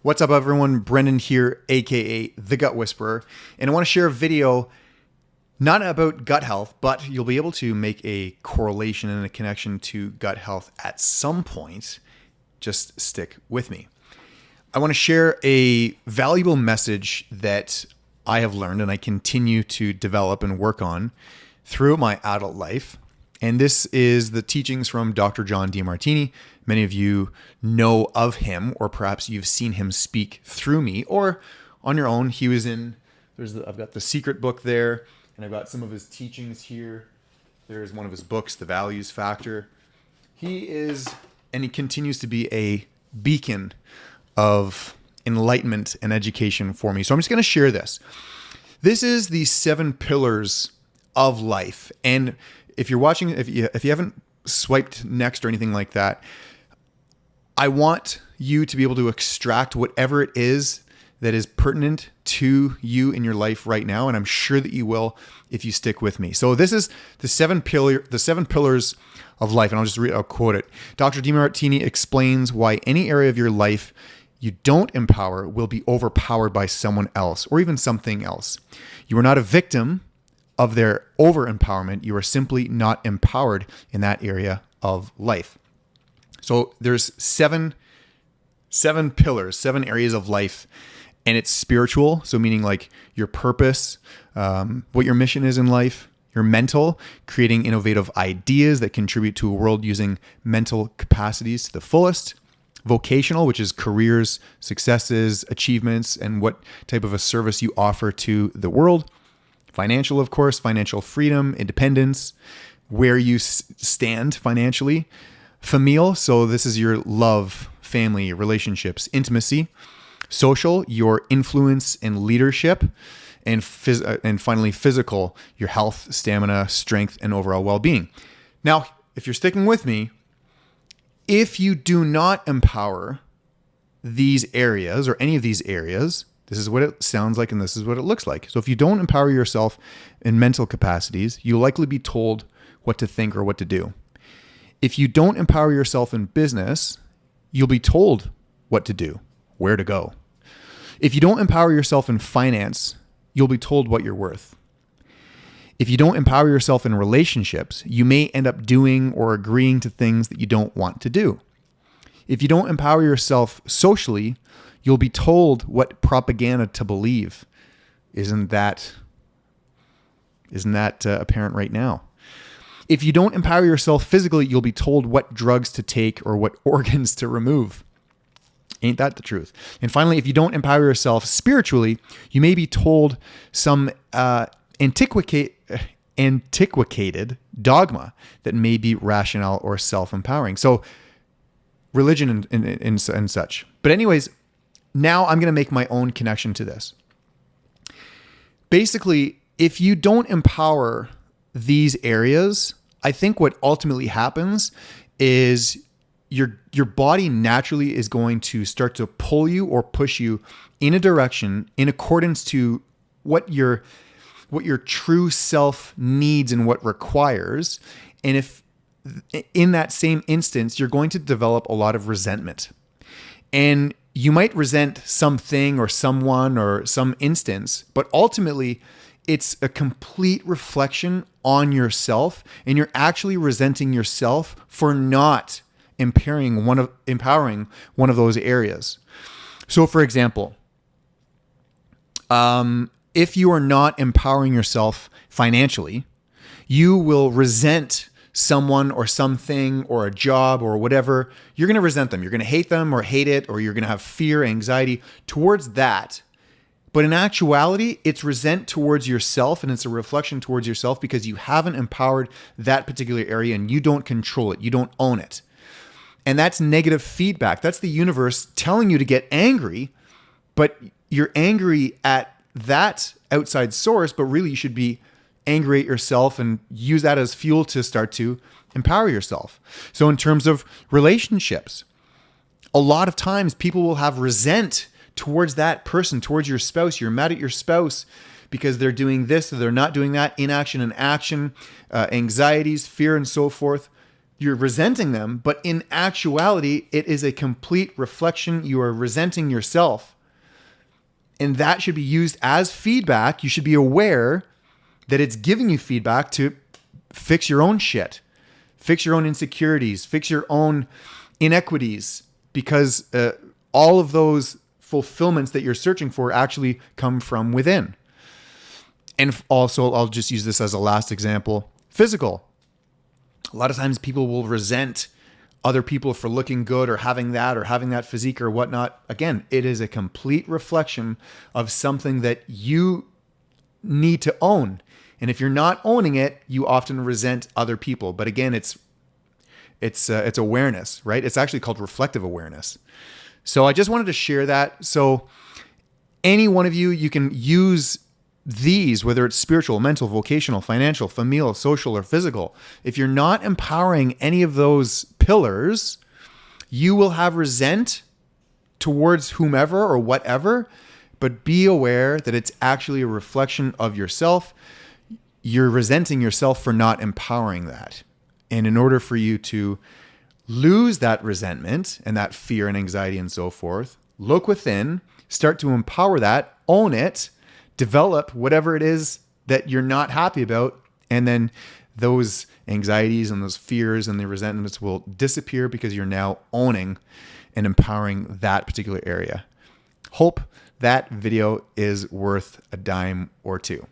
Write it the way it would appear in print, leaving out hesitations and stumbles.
What's up, everyone? Brendan here, aka The Gut Whisperer, and I want to share a video not about gut health, but you'll be able to make a correlation and a connection to gut health at some point. Just stick with me. I want to share a valuable message that I have learned and I continue to develop and work on through my adult life. And this is the teachings from Dr. John Demartini. Many of you know of him, or perhaps you've seen him speak through me or on your own. He was in, I've got the secret book there, and I've got some of his teachings here. There's one of his books, The Values Factor. He is, and he continues to be, a beacon of enlightenment and education for me. So I'm just going to share this. This is the 7 pillars of life. And if you're watching, if you haven't swiped next or anything like that, I want you to be able to extract whatever it is that is pertinent to you in your life right now, and I'm sure that you will if you stick with me. So this is the 7 pillars of life, and I'll quote it. Dr. Demartini explains why any area of your life you don't empower will be overpowered by someone else or even something else. You are not a victim of their over-empowerment. You are simply not empowered in that area of life. So there's seven pillars, 7 areas of life, and it's spiritual. So meaning like your purpose, what your mission is in life. Your mental, creating innovative ideas that contribute to a world using mental capacities to the fullest. Vocational, which is careers, successes, achievements, and what type of a service you offer to the world. Financial, of course, financial freedom, independence, where you stand financially. Familial, so this is your love, family, relationships, intimacy. Social, your influence and leadership. And finally, physical, your health, stamina, strength, and overall well-being. Now, if you're sticking with me, if you do not empower these areas or any of these areas, this is what it sounds like and this is what it looks like. So if you don't empower yourself in mental capacities, you'll likely be told what to think or what to do. If you don't empower yourself in business, you'll be told what to do, where to go. If you don't empower yourself in finance, you'll be told what you're worth. If you don't empower yourself in relationships, you may end up doing or agreeing to things that you don't want to do. If you don't empower yourself socially, you'll be told what propaganda to believe. Isn't that apparent right now? If you don't empower yourself physically, you'll be told what drugs to take or what organs to remove. Ain't that the truth? And finally, if you don't empower yourself spiritually, you may be told some antiquated dogma that may be rational or self-empowering. So religion and such. But anyways, now I'm going to make my own connection to this. Basically, if you don't empower these areas, I think what ultimately happens is your body naturally is going to start to pull you or push you in a direction in accordance to what your true self needs and what requires. And if in that same instance, you're going to develop a lot of resentment. And you might resent something or someone or some instance, but ultimately it's a complete reflection on yourself, and you're actually resenting yourself for not empowering one of those areas. So for example, if you are not empowering yourself financially, you will resent someone or something or a job or whatever. You're going to resent them. You're going to hate them or hate it, or you're going to have fear, anxiety towards that. But in actuality, it's resent towards yourself, and it's a reflection towards yourself because you haven't empowered that particular area and you don't control it. You don't own it. And that's negative feedback. That's the universe telling you to get angry, but you're angry at that outside source, but really you should be angry at yourself and use that as fuel to start to empower yourself. So in terms of relationships, a lot of times people will have resent towards that person, towards your spouse. You're mad at your spouse because they're doing this or they're not doing that, inaction and action, anxieties, fear, and so forth. you're resenting them, but in actuality, it is a complete reflection. You are resenting yourself. And that should be used as feedback. You should be aware that it's giving you feedback to fix your own shit, fix your own insecurities, fix your own inequities, because all of those fulfillments that you're searching for actually come from within. And also, I'll just use this as a last example, physical. A lot of times people will resent other people for looking good or having that physique or whatnot. Again, it is a complete reflection of something that you need to own. And if you're not owning it, you often resent other people. But again, it's awareness, right? It's actually called reflective awareness. So I just wanted to share that. So any one of you can use these, whether it's spiritual, mental, vocational, financial, familial, social, or physical. If you're not empowering any of those pillars, you will have resent towards whomever or whatever, but be aware that it's actually a reflection of yourself. You're resenting yourself for not empowering that. And in order for you to lose that resentment and that fear and anxiety and so forth, look within, start to empower that, own it, develop whatever it is that you're not happy about, and then those anxieties and those fears and the resentments will disappear because you're now owning and empowering that particular area. Hope that video is worth a dime or two.